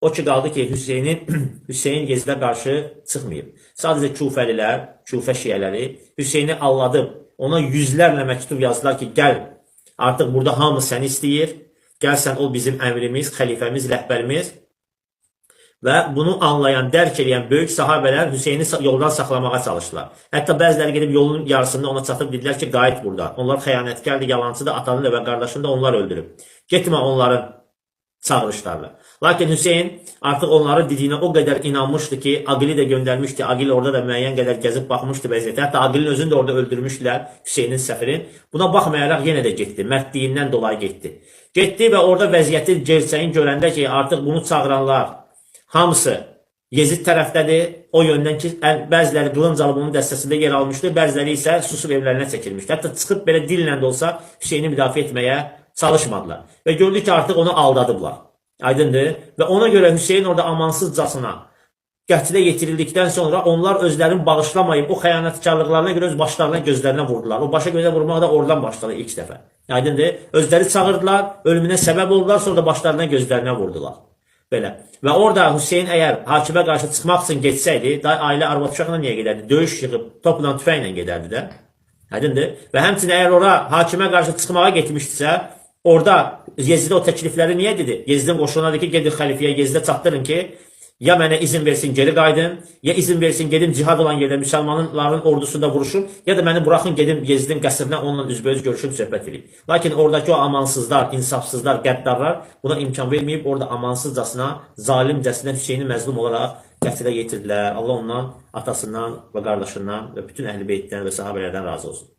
O ki qaldı ki, Hüseyin Yezidə qarşı çıxmayıb. Sadəcə Kufəlilər, Kufə şiələri Hüseyni alladıb, ona yüzlərlə məktub yazdılar ki, gəl, artıq burada hamı səni istəyir, gəl sən ol bizim əmrimiz, xəlifəmiz, rəhbərimiz. Və bunu anlayan, dərk edən böyük sahabələr Hüseyni yoldan saxlamağa çalışdılar. Hətta bəziləri gedib yolun yarısında ona çatıb dedilər ki, qayıt burada. Onlar xəyanətkardır, yalancıdır, atanı və qardaşını da onlar öldürüb. Getmə onların çağırışlarla. Lakin Hüseyin artıq onların dediyinə o qədər inanmışdı ki, Aqili də göndərmişdi. Aqil orada da müəyyən qədər gəzib baxmışdı vəziyyətə. Hətta Aqilin özünü də orada öldürmüşdülər, Hüseynin səfirin. Buna baxmayaraq yenə də getdi. Mərdliyindən dolayı getdi. Getdi və orada vəziyyəti gerçəyin görəndə ki, artıq bunu çağıranlar hamısı Yezid tərəfdədir. O yöndən ki, bəziləri qılınc alıb onun dəstəsində yer almışdı, bəziləri isə susub evlərinə çəkilmişdi. Hətta çıxıb belə dillə də olsa Hüseyni müdafiə etməyə çalışmadılar. Və gördük ki, artıq onu aldadıblar. Aydındır. Və ona görə Hüseyin orada amansızcasına qətlə yetirildikdən sonra onlar özlərini bağışlamayıb, o xəyanətkarlıqlarına görə öz başlarına, gözlərinə vurdular. O başa gözə vurmaq da oradan başladı ilk dəfə. Aydındır. Özləri çağırdılar, ölümünə səbəb oldular, sonra da başlarına, gözlərinə vurdular. Belə. Və orada Hüseyin əgər hakimə qarşı çıxmaq üçün getsəydi, ailə arvad uşaqla niyə gedərdi? Döyüş yığıb, topla, tüfəklə gedərdi də. Aydındır. Və həmçinin əgər ora hakimə qarşı çıxmağa getmişdisə, orada Yezidə o təklifləri niyə dedi? Yezidin qoşununa dedi ki, gedin xəlifəyə, Yezidə çatdırın ki, ya mənə izin versin geri qayıdın, ya izin versin gedim cihad olan yerdə müsəlmanların ordusunda vuruşum, ya da məni buraxın gedim Yezidin qəsrinə onunla üzbəüz görüşüb söhbət edeyim. Lakin oradakı o amansızlar, insafsızlar, qəddarlar buna imkan verməyib, orada amansızcasına, zalimcəsinə Hüseyni məzlum olaraq qətlə yetirdilər. Allah ondan, atasından və qardaşından və bütün əhl-i beytdən və sahabələrdən razı olsun.